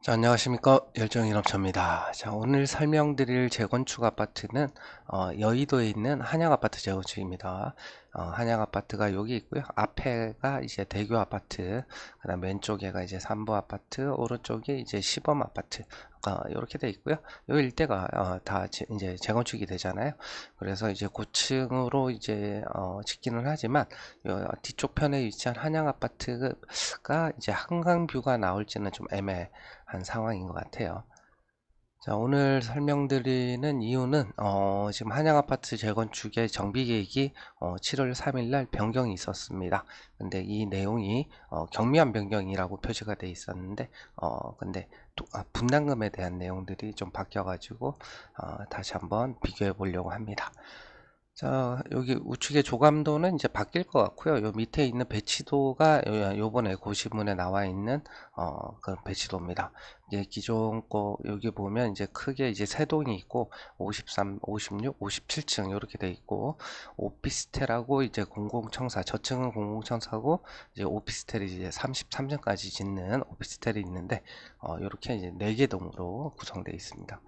자, 안녕하십니까. 열정인업자입니다. 자, 오늘 설명드릴 재건축 아파트는 여의도에 있는 한양아파트 재건축입니다. 한양아파트가 여기 있고요. 앞에가 이제 대교 아파트, 그다음 왼쪽에가 이제 삼부 아파트, 오른쪽에 이제 시범 아파트 이렇게 돼 있고요. 이 일대가 다 이제 재건축이 되잖아요. 그래서 이제 고층으로 이제 짓기는 하지만 뒤쪽 편에 위치한 한양아파트가 이제 한강뷰가 나올지는 좀 애매한 상황인 것 같아요. 자, 오늘 설명드리는 이유는 지금 한양아파트 재건축의 정비계획이 7월 3일 날 변경이 있었습니다. 근데 이 내용이 경미한 변경이라고 표시가 돼 있었는데 근데 분담금에 대한 내용들이 좀 바뀌어 가지고 다시 한번 비교해 보려고 합니다. 자, 여기 우측의 조감도는 이제 바뀔 것 같고요. 요 밑에 있는 배치도가 요번에 고시문에 나와 있는 그런 배치도입니다. 이제 기존 거 여기 보면 이제 크게 이제 세 동이 있고 53, 56, 57층 이렇게 돼 있고 오피스텔하고 이제 공공청사 저층은 공공청사고 이제 오피스텔이 이제 33층까지 짓는 오피스텔이 있는데 이렇게 이제 4개 동으로 구성되어 있습니다.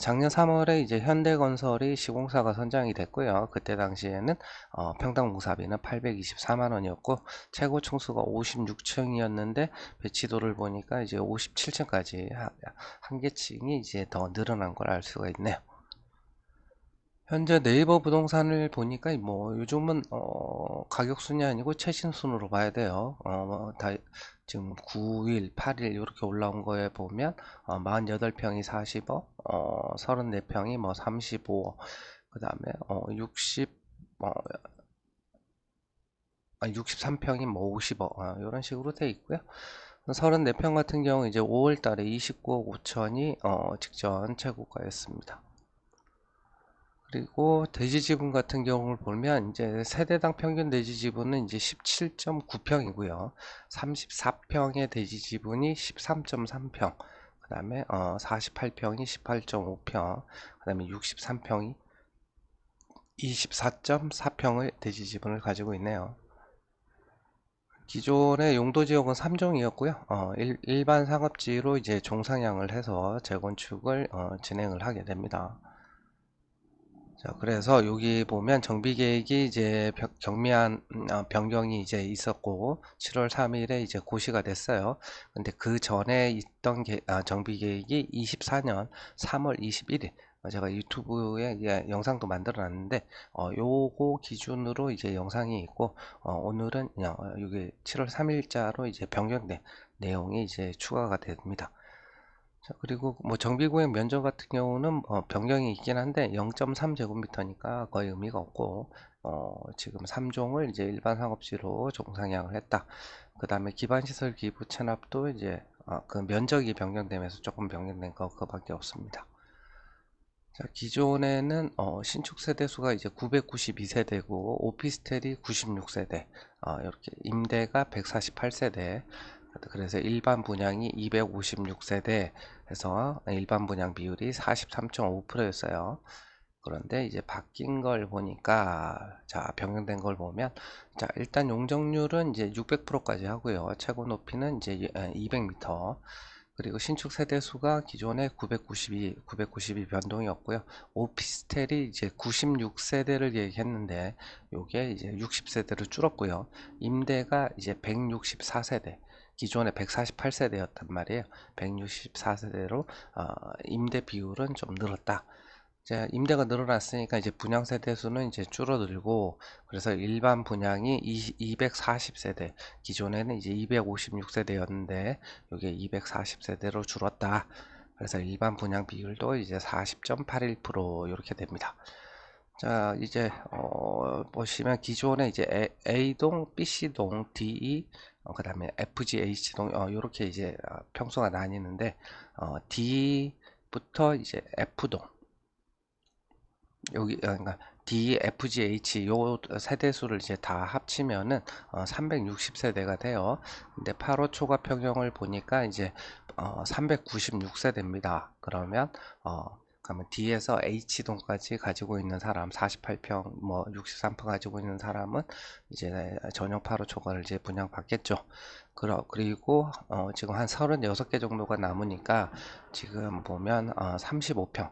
작년 3월에 이제 현대건설이 시공사가 선정이 됐고요. 그때 당시에는 평당 공사비는 824만 원이었고 최고 층수가 56층이었는데 배치도를 보니까 이제 57층까지 한 개 층이 이제 더 늘어난 걸 알 수가 있네요. 현재 네이버 부동산을 보니까 뭐 요즘은 가격 순이 아니고 최신 순으로 봐야 돼요. 지금 9일, 8일 이렇게 올라온 거에 보면 48평이 40억, 34평이 뭐 35억, 그 다음에 63평이 뭐 50억 이런 식으로 돼 있고요. 34평 같은 경우 이제 5월 달에 29억 5천이 직전 최고가였습니다. 그리고 대지 지분 같은 경우를 보면 이제 세대당 평균 대지 지분은 이제 17.9평이고요. 34평의 대지 지분이 13.3평. 그다음에 48평이 18.5평. 그다음에 63평이 24.4평의 대지 지분을 가지고 있네요. 기존의 용도 지역은 3종이었고요. 일반 상업지로 이제 종상향을 해서 재건축을 진행을 하게 됩니다. 자, 그래서 여기 보면 정비계획이 이제 경미한 변경이 이제 있었고 7월 3일에 이제 고시가 됐어요. 근데 그 전에 있던 정비계획이 24년 3월 21일 제가 유튜브에 영상도 만들어 놨는데 요거 기준으로 이제 영상이 있고 오늘은 그냥 여기 7월 3일자로 이제 변경된 내용이 이제 추가가 됩니다. 자, 그리고 뭐 정비구역 면적 같은 경우는 변경이 있긴 한데 0.3제곱미터니까 거의 의미가 없고 지금 3종을 이제 일반 상업지로 종상향을 했다. 그 다음에 기반시설 기부 체납도 이제 그 면적이 변경되면서 조금 변경된 거 그거밖에 없습니다. 자, 기존에는 신축 세대수가 이제 992세대고 오피스텔이 96세대, 이렇게 임대가 148세대, 그래서 일반 분양이 256세대 해서 일반 분양 비율이 43.5%였어요. 그런데 이제 바뀐 걸 보니까 자 변경된 걸 보면 자 일단 용적률은 이제 600%까지 하고요. 최고 높이는 이제 200m. 그리고 신축 세대수가 기존에 992 변동이었고요. 오피스텔이 이제 96세대를 얘기했는데 요게 이제 60세대로 줄었고요. 임대가 이제 164세대. 기존에 148세대였단 말이에요. 164세대로 임대 비율은 좀 늘었다. 이제 임대가 늘어났으니까 이제 분양 세대 수는 이제 줄어들고 그래서 일반 분양이 240세대 기존에는 이제 256세대였는데 이게 240세대로 줄었다. 그래서 일반 분양 비율도 이제 40.81% 이렇게 됩니다. 자 이제 보시면 기존에 이제 A동, BC동, DE 그 다음에 FG, H동 이렇게 이제 평수가 나뉘는데 D부터 이제 F동 여기 그러니까 D, F, G, H 요 세대수를 이제 다 합치면은 360세대가 돼요. 근데 8호 초과 평형을 보니까 이제 396세대입니다. 그러면 D에서 H동까지 가지고 있는 사람 48평 뭐 63평 가지고 있는 사람은 이제 전용 8호 초과를 이제 분양받겠죠. 그리고 지금 한 36개 정도가 남으니까 지금 보면 35평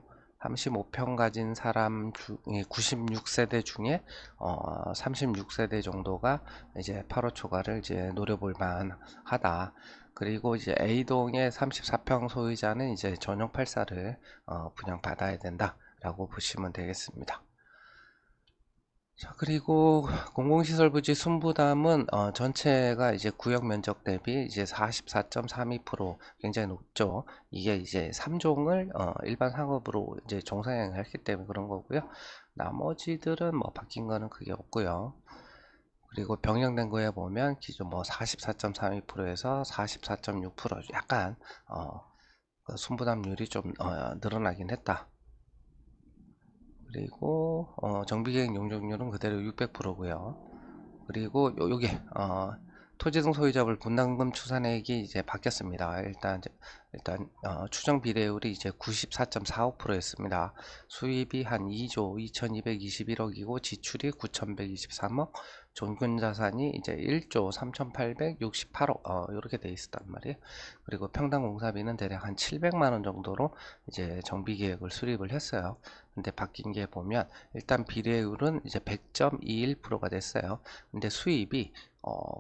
가진 사람 중에 96세대 중에 36세대 정도가 이제 8호 초과를 이제 노려볼 만하다. 그리고 이제 A동의 34평 소유자는 이제 전용 84를 분양받아야 된다라고 보시면 되겠습니다. 자, 그리고 공공시설 부지 순부담은 전체가 이제 구역 면적 대비 이제 44.32% 굉장히 높죠. 이게 이제 3종을 일반 상업으로 이제 종사형을 했기 때문에 그런 거고요. 나머지들은 뭐 바뀐 거는 크게 없고요. 그리고 변경된 거에 보면 기존 뭐 44.32%에서 44.6% 약간 그 순부담률이 좀 늘어나긴 했다. 그리고 정비계획 용적률은 그대로 600%고요. 그리고 요게 토지 등 소유자별 분담금 추산액이 이제 바뀌었습니다. 일단 추정 비례율이 이제 94.45%였습니다. 수입이 한 2조 2221억이고 지출이 9123억, 종근 자산이 이제 1조 3868억 이렇게 돼 있었단 말이에요. 그리고 평당 공사비는 대략 한 700만 원 정도로 이제 정비 계획을 수립을 했어요. 근데 바뀐 게 보면 일단 비례율은 이제 100.21%가 됐어요. 근데 수입이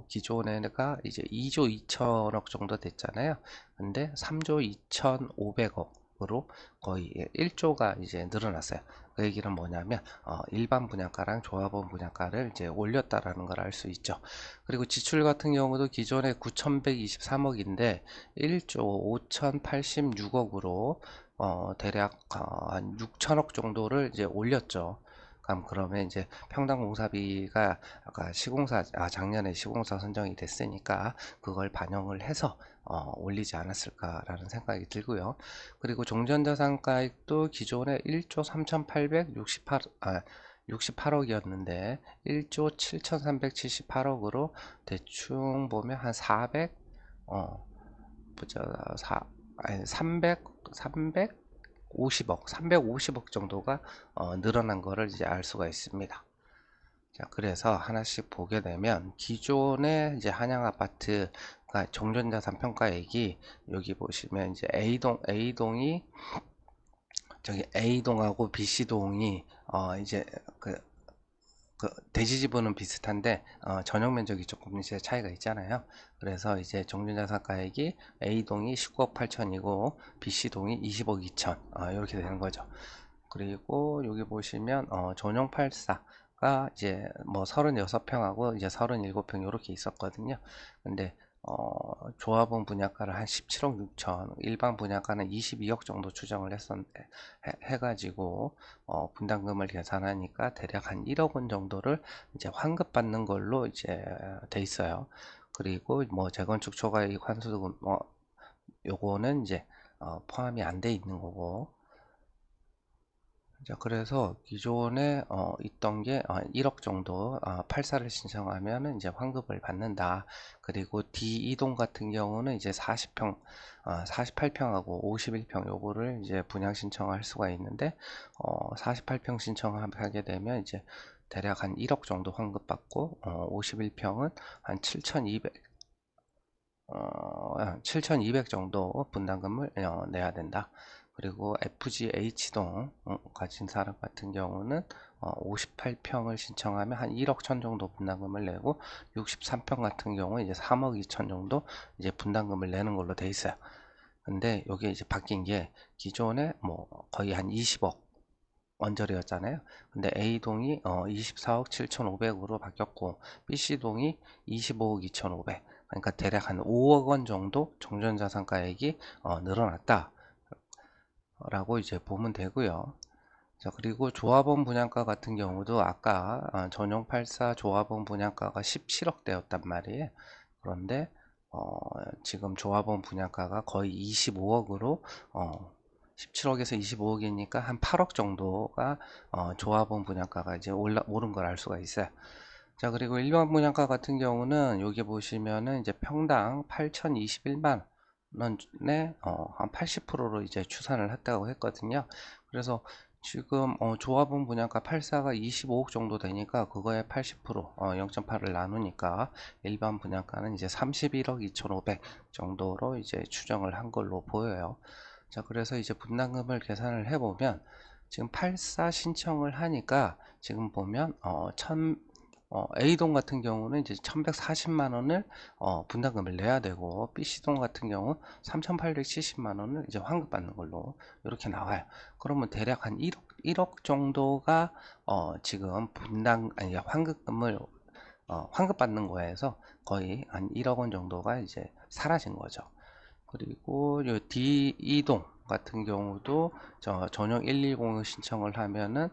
기존에가 이제 2조 2천억 정도 됐잖아요. 근데 3조 2,500억으로 거의 1조가 이제 늘어났어요. 그 얘기는 뭐냐면 일반 분양가랑 조합원 분양가를 이제 올렸다라는 걸 알 수 있죠. 그리고 지출 같은 경우도 기존에 9,123억인데 1조 5,086억으로 대략 한 6천억 정도를 이제 올렸죠. 그러면 이제 평당 공사비가 아까 작년에 시공사 선정이 됐으니까 그걸 반영을 해서 올리지 않았을까라는 생각이 들고요. 그리고 종전자산가액도 기존에 1조 68억이었는데 1조 7,378억으로 대충 보면 한 400, 보자, 350억 정도가 늘어난 거를 이제 알 수가 있습니다. 자, 그래서 하나씩 보게 되면 기존의 이제 한양 아파트가 종전자산 평가액이 여기 보시면 이제 A동하고 BC동이 이제 그 대지 지분은 비슷한데 전용 면적이 조금 이제 차이가 있잖아요. 그래서 이제 종전자산가액이 A동이 19억 8천이고 BC동이 20억 2천 이렇게 되는 거죠. 그리고 여기 보시면 전용 84가 이제 뭐 36평하고 이제 37평 이렇게 있었거든요. 근데 조합원 분양가를 한 17억 6천, 일반 분양가는 22억 정도 추정을 했었는데 해가지고 분담금을 계산하니까 대략 한 1억 원 정도를 이제 환급받는 걸로 이제 돼 있어요. 그리고 뭐 재건축 초과이익 환수금 요거는 이제 포함이 안 돼 있는 거고. 자, 그래서 기존에 있던 게 1억 정도 84를 신청하면 이제 환급을 받는다. 그리고 D2동 같은 경우는 이제 48평하고 51평 요거를 이제 분양 신청할 수가 있는데 48평 신청하게 되면 이제 대략 한 1억 정도 환급받고 51평은 한 7,200 정도 분담금을 내야 된다. 그리고 FGH동 가진 사람 같은 경우는 58평을 신청하면 한 1억 천 정도 분담금을 내고 63평 같은 경우 이제 3억 2천 정도 이제 분담금을 내는 걸로 돼 있어요. 근데 여기 이제 바뀐 게 기존에 뭐 거의 한 20억 원저리였잖아요. 근데 A동이 24억 7,500으로 바뀌었고 BC동이 25억 2,500. 그러니까 대략 한 5억 원 정도 종전자산가액이 늘어났다 라고 이제 보면 되고요. 자, 그리고 조합원 분양가 같은 경우도 아까 전용 84 조합원 분양가가 17억대였단 말이에요. 그런데 지금 조합원 분양가가 거의 25억으로 17억에서 25억이니까 한 8억 정도가 조합원 분양가가 이제 오른 걸 알 수가 있어요. 자, 그리고 일반 분양가 같은 경우는 여기 보시면은 이제 평당 8,021만 원에 한 80%로 이제 추산을 했다고 했거든요. 그래서 지금 조합원 분양가 84가 25억 정도 되니까 그거에 80% 0.8을 나누니까 일반 분양가는 이제 31억 2,500 정도로 이제 추정을 한 걸로 보여요. 자, 그래서 이제 분담금을 계산을 해보면 지금 84 신청을 하니까 지금 보면 A동 같은 경우는 이제 1140만 원을 분담금을 내야 되고, BC동 같은 경우 3870만 원을 이제 환급받는 걸로 이렇게 나와요. 그러면 대략 한 1억 정도가 지금 아니 환급금을 환급받는 거에서 거의 한 1억 원 정도가 이제 사라진 거죠. 그리고 요 D2동 같은 경우도 전용 110을 신청을 하면은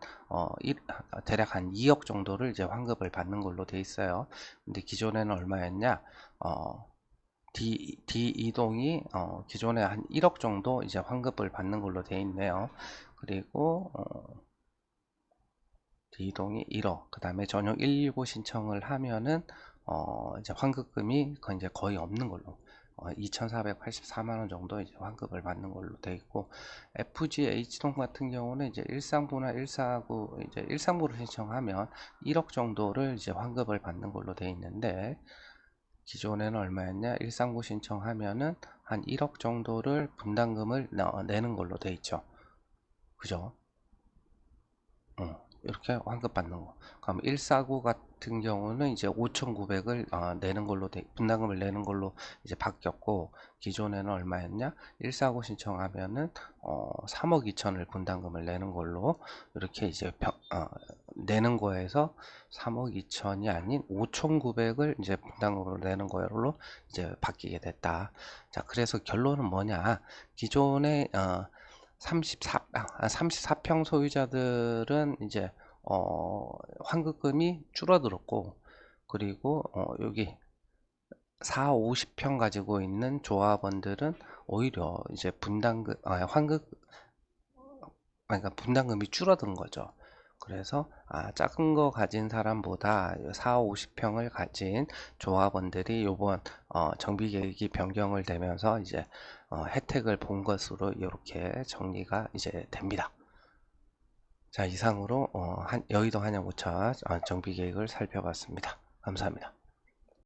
대략 한 2억 정도를 이제 환급을 받는 걸로 돼 있어요. 근데 기존에는 얼마였냐? D2동이 기존에 한 1억 정도 이제 환급을 받는 걸로 돼 있네요. 그리고 D2동이 1억, 그 다음에 전용 119 신청을 하면은 이제 환급금이 이제 거의 없는 걸로 2,484만 원 정도 이제 환급을 받는 걸로 돼 있고, FGH동 같은 경우는 이제 1상부나 1사구 이제 1상부를 신청하면 1억 정도를 이제 환급을 받는 걸로 돼 있는데, 기존에는 얼마였냐? 1상부 신청하면은 한 1억 정도를 분담금을 내는 걸로 돼 있죠. 그죠? 이렇게 환급받는 거. 그럼 149 같은 경우는 이제 5,900을 내는 걸로 분담금을 내는 걸로 이제 바뀌었고, 기존에는 얼마였냐? 149 신청하면은 3억 2천을 분담금을 내는 걸로 이렇게 이제 내는 거에서 3억 2천이 아닌 5,900을 이제 분담금으로 내는 걸로 이제 바뀌게 됐다. 자, 그래서 결론은 뭐냐? 기존에 34평 소유자들은 이제 환급금이 줄어들었고, 그리고 여기 4, 50평 가지고 있는 조합원들은 오히려 이제 그러니까 분담금이 줄어든 거죠. 그래서 작은 거 가진 사람보다 4, 50평을 가진 조합원들이 요번 정비계획이 변경을 되면서 이제 혜택을 본 것으로 이렇게 정리가 이제 됩니다. 자, 이상으로 여의도 한양고차 정비계획을 살펴봤습니다. 감사합니다.